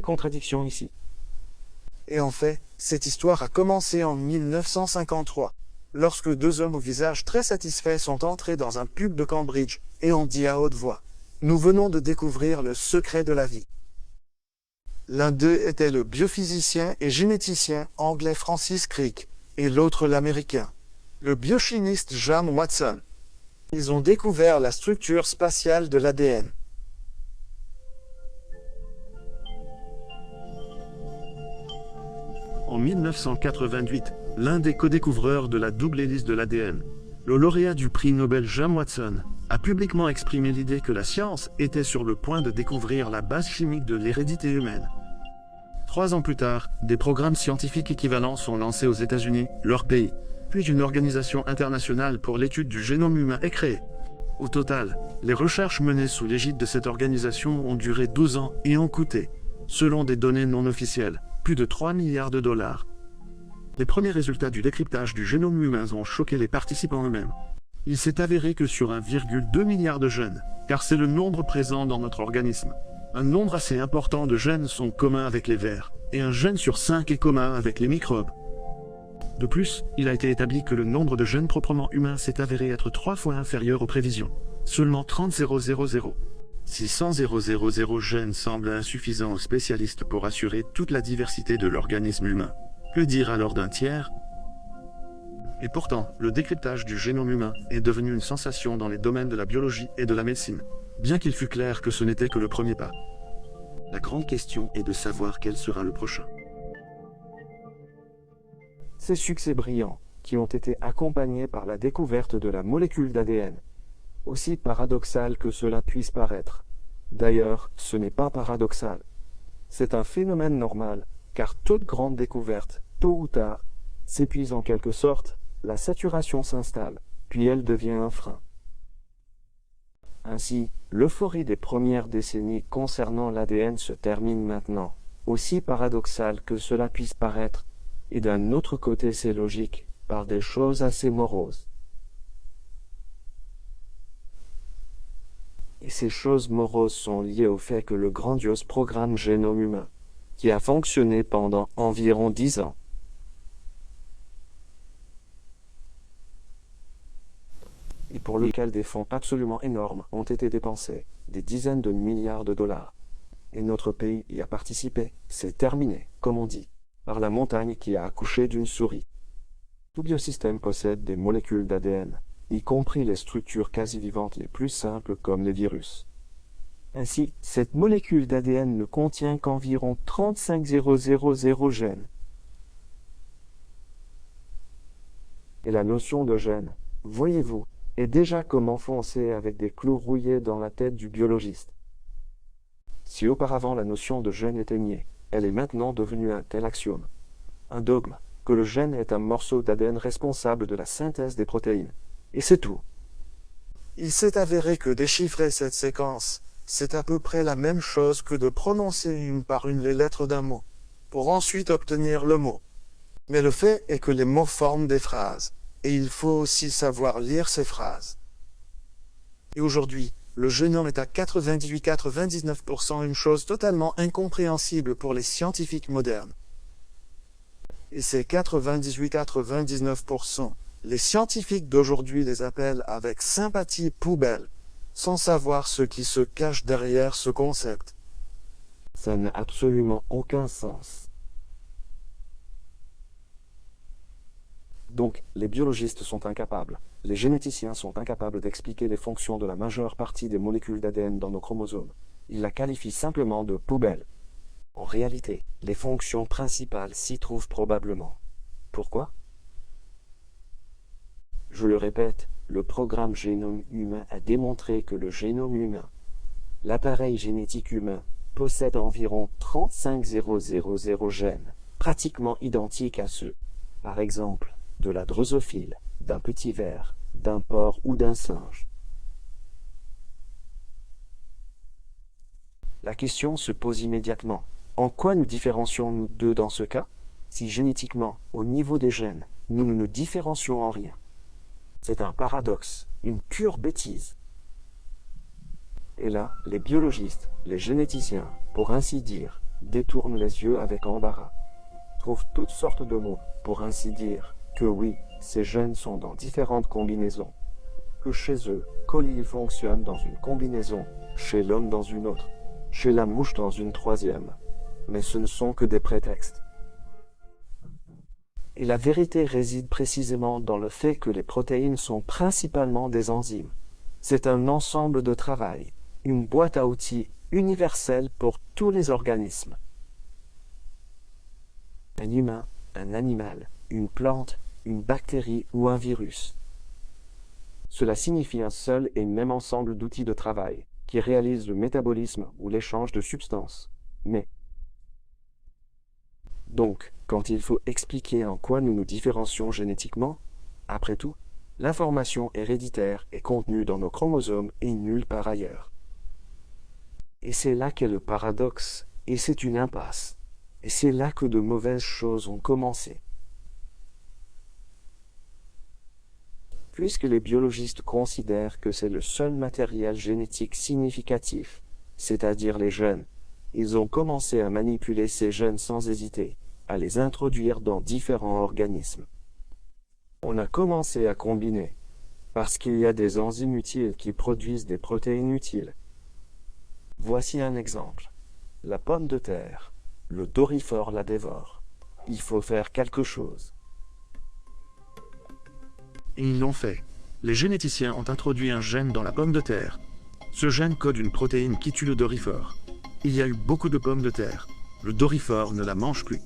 contradiction ici. Et en fait, cette histoire a commencé en 1953, lorsque deux hommes au visage très satisfaits sont entrés dans un pub de Cambridge et ont dit à haute voix « Nous venons de découvrir le secret de la vie ». L'un d'eux était le biophysicien et généticien anglais Francis Crick, et l'autre l'américain, le biochimiste John Watson. Ils ont découvert la structure spatiale de l'ADN. En 1988, l'un des co-découvreurs de la double hélice de l'ADN, le lauréat du prix Nobel John Watson, a publiquement exprimé l'idée que la science était sur le point de découvrir la base chimique de l'hérédité humaine. 3 ans plus tard, des programmes scientifiques équivalents sont lancés aux États-Unis, leur pays, puis une organisation internationale pour l'étude du génome humain est créée. Au total, les recherches menées sous l'égide de cette organisation ont duré 12 ans et ont coûté, selon des données non officielles, plus de 3 milliards de dollars. Les premiers résultats du décryptage du génome humain ont choqué les participants eux-mêmes. Il s'est avéré que sur 1,2 milliard de gènes, car c'est le nombre présent dans notre organisme, un nombre assez important de gènes sont communs avec les vers, et un gène sur 5 est commun avec les microbes. De plus, il a été établi que le nombre de gènes proprement humains s'est avéré être 3 fois inférieur aux prévisions, seulement 30 000. Si 100 000 gènes semblent insuffisants aux spécialistes pour assurer toute la diversité de l'organisme humain, que dire alors d'un tiers? Et pourtant, le décryptage du génome humain est devenu une sensation dans les domaines de la biologie et de la médecine, bien qu'il fût clair que ce n'était que le premier pas. La grande question est de savoir quel sera le prochain. Ces succès brillants, qui ont été accompagnés par la découverte de la molécule d'ADN, aussi paradoxal que cela puisse paraître. D'ailleurs, ce n'est pas paradoxal. C'est un phénomène normal, car toute grande découverte, tôt ou tard, s'épuise en quelque sorte, la saturation s'installe, puis elle devient un frein. Ainsi, l'euphorie des premières décennies concernant l'ADN se termine maintenant, aussi paradoxal que cela puisse paraître, et d'un autre côté c'est logique, par des choses assez moroses. Et ces choses moroses sont liées au fait que le grandiose programme Génome humain, qui a fonctionné pendant environ 10 ans, et pour lequel des fonds absolument énormes ont été dépensés, des dizaines de milliards de dollars. Et notre pays y a participé, c'est terminé, comme on dit, par la montagne qui a accouché d'une souris. Tout biosystème possède des molécules d'ADN, y compris les structures quasi vivantes les plus simples comme les virus. Ainsi, cette molécule d'ADN ne contient qu'environ 35 000 gènes. Et la notion de gène, voyez-vous, est déjà comme enfoncée avec des clous rouillés dans la tête du biologiste. Si auparavant la notion de gène était niée, elle est maintenant devenue un tel axiome, un dogme, que le gène est un morceau d'ADN responsable de la synthèse des protéines. Et c'est tout. Il s'est avéré que déchiffrer cette séquence, c'est à peu près la même chose que de prononcer une par une les lettres d'un mot, pour ensuite obtenir le mot. Mais le fait est que les mots forment des phrases, et il faut aussi savoir lire ces phrases. Et aujourd'hui, le génome est à 98-99% une chose totalement incompréhensible pour les scientifiques modernes. Et ces 98-99%, les scientifiques d'aujourd'hui les appellent avec sympathie poubelle, sans savoir ce qui se cache derrière ce concept. Ça n'a absolument aucun sens. Donc, les biologistes sont incapables, les généticiens sont incapables d'expliquer les fonctions de la majeure partie des molécules d'ADN dans nos chromosomes. Ils la qualifient simplement de poubelle. En réalité, les fonctions principales s'y trouvent probablement. Pourquoi? Je le répète, le programme Génome humain a démontré que le génome humain, l'appareil génétique humain, possède environ 35 000 gènes, pratiquement identiques à ceux, par exemple, de la drosophile, d'un petit ver, d'un porc ou d'un singe. La question se pose immédiatement. En quoi nous différencions-nous d'eux dans ce cas? Si génétiquement, au niveau des gènes, nous ne nous différencions en rien. C'est un paradoxe, une pure bêtise. Et là, les biologistes, les généticiens, pour ainsi dire, détournent les yeux avec embarras, trouvent toutes sortes de mots, pour ainsi dire, que oui, ces gènes sont dans différentes combinaisons. Que chez eux, colis fonctionne dans une combinaison, chez l'homme dans une autre, chez la mouche dans une troisième. Mais ce ne sont que des prétextes. Et la vérité réside précisément dans le fait que les protéines sont principalement des enzymes. C'est un ensemble de travail, une boîte à outils universelle pour tous les organismes. Un humain, un animal, une plante, une bactérie ou un virus. Cela signifie un seul et même ensemble d'outils de travail qui réalisent le métabolisme ou l'échange de substances. Mais donc, quand il faut expliquer en quoi nous nous différencions génétiquement, après tout, l'information héréditaire est contenue dans nos chromosomes et nulle part ailleurs. Et c'est là qu'est le paradoxe, et c'est une impasse. Et c'est là que de mauvaises choses ont commencé. Puisque les biologistes considèrent que c'est le seul matériel génétique significatif, c'est-à-dire les gènes, ils ont commencé à manipuler ces gènes sans hésiter, à les introduire dans différents organismes. On a commencé à combiner, parce qu'il y a des enzymes utiles qui produisent des protéines utiles. Voici un exemple. La pomme de terre, le dorifort la dévore. Il faut faire quelque chose. Et ils l'ont fait. Les généticiens ont introduit un gène dans la pomme de terre. Ce gène code une protéine qui tue le dorifort. Il y a eu beaucoup de pommes de terre. Le dorifort ne la mange plus.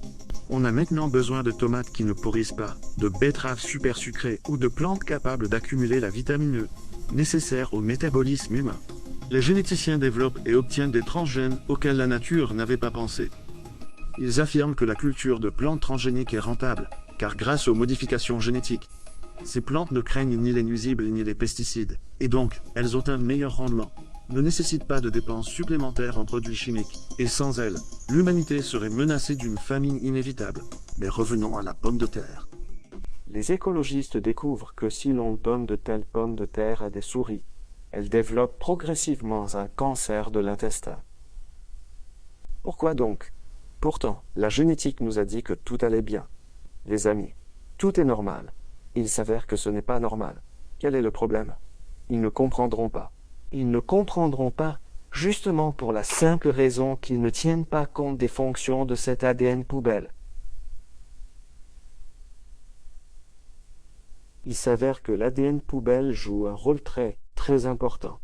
On a maintenant besoin de tomates qui ne pourrissent pas, de betteraves super sucrées ou de plantes capables d'accumuler la vitamine E, nécessaire au métabolisme humain. Les généticiens développent et obtiennent des transgènes auxquels la nature n'avait pas pensé. Ils affirment que la culture de plantes transgéniques est rentable, car grâce aux modifications génétiques, ces plantes ne craignent ni les nuisibles ni les pesticides, et donc, elles ont un meilleur rendement, ne nécessitent pas de dépenses supplémentaires en produits chimiques, et sans elles, l'humanité serait menacée d'une famine inévitable. Mais revenons à la pomme de terre. Les écologistes découvrent que si l'on donne de telles pommes de terre à des souris, elles développent progressivement un cancer de l'intestin. Pourquoi donc? Pourtant, la génétique nous a dit que tout allait bien. Les amis, tout est normal. Il s'avère que ce n'est pas normal. Quel est le problème? Ils ne comprendront pas. Ils ne comprendront pas, justement pour la simple raison qu'ils ne tiennent pas compte des fonctions de cet ADN poubelle. Il s'avère que l'ADN poubelle joue un rôle très important.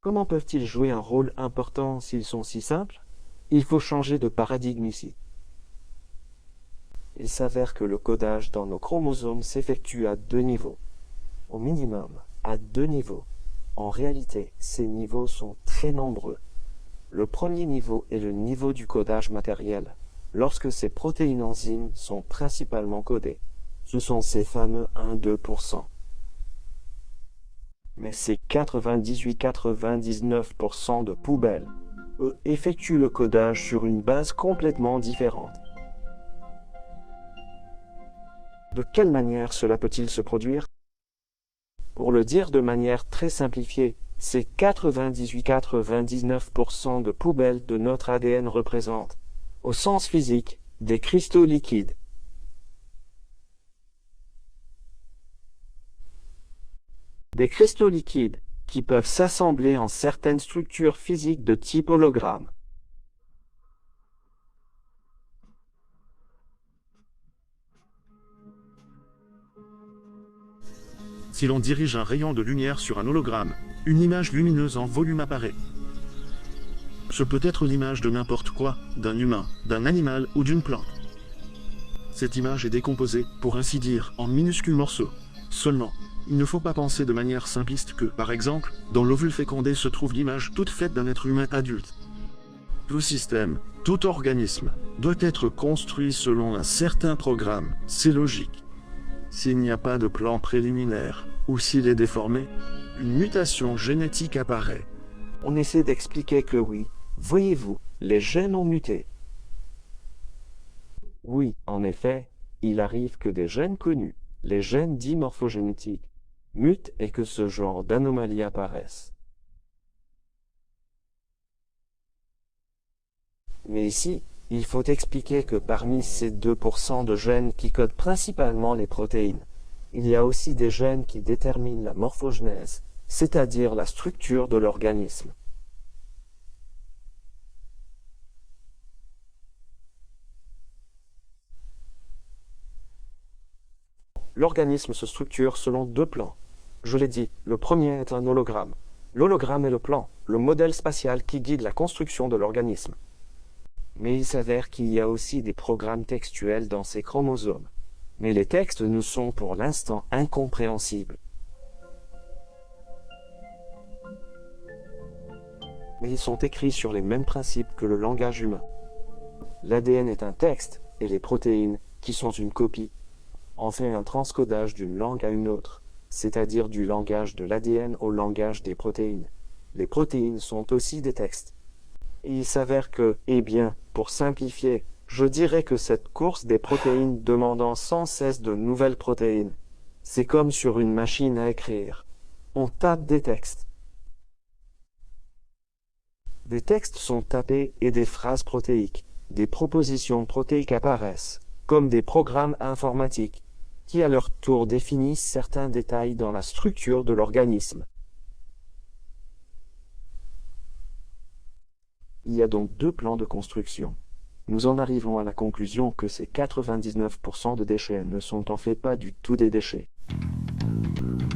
Comment peuvent-ils jouer un rôle important s'ils sont si simples? Il faut changer de paradigme ici. Il s'avère que le codage dans nos chromosomes s'effectue à 2 niveaux. Au minimum, à 2 niveaux. En réalité, ces niveaux sont très nombreux. Le premier niveau est le niveau du codage matériel, lorsque ces protéines enzymes sont principalement codées. Ce sont ces fameux 1-2%. Mais ces 98-99% de poubelles, eux, effectuent le codage sur une base complètement différente. De quelle manière cela peut-il se produire? Pour le dire de manière très simplifiée, ces 98-99% de poubelles de notre ADN représentent, au sens physique, des cristaux liquides. Des cristaux liquides qui peuvent s'assembler en certaines structures physiques de type hologramme. Si l'on dirige un rayon de lumière sur un hologramme, une image lumineuse en volume apparaît. Ce peut être l'image de n'importe quoi, d'un humain, d'un animal ou d'une plante. Cette image est décomposée, pour ainsi dire, en minuscules morceaux. Seulement, il ne faut pas penser de manière simpliste que, par exemple, dans l'ovule fécondé se trouve l'image toute faite d'un être humain adulte. Tout système, tout organisme, doit être construit selon un certain programme, c'est logique. S'il n'y a pas de plan préliminaire, ou s'il est déformé, une mutation génétique apparaît. On essaie d'expliquer que oui, voyez-vous, les gènes ont muté. Oui, en effet, il arrive que des gènes connus, les gènes dits morphogénétiques, mutent et que ce genre d'anomalies apparaissent. Mais ici, il faut expliquer que parmi ces 2% de gènes qui codent principalement les protéines, il y a aussi des gènes qui déterminent la morphogenèse, c'est-à-dire la structure de l'organisme. L'organisme se structure selon deux plans. Je l'ai dit, le premier est un hologramme. L'hologramme est le plan, le modèle spatial qui guide la construction de l'organisme. Mais il s'avère qu'il y a aussi des programmes textuels dans ces chromosomes. Mais les textes nous sont pour l'instant incompréhensibles. Mais ils sont écrits sur les mêmes principes que le langage humain. L'ADN est un texte, et les protéines, qui sont une copie, en fait un transcodage d'une langue à une autre, c'est-à-dire du langage de l'ADN au langage des protéines. Les protéines sont aussi des textes. Et il s'avère que, eh bien, pour simplifier, je dirais que cette course des protéines demandant sans cesse de nouvelles protéines, c'est comme sur une machine à écrire. On tape des textes. Des textes sont tapés et des phrases protéiques, des propositions protéiques apparaissent, comme des programmes informatiques, qui à leur tour définissent certains détails dans la structure de l'organisme. Il y a donc deux plans de construction. Nous en arrivons à la conclusion que ces 99% de déchets ne sont en fait pas du tout des déchets.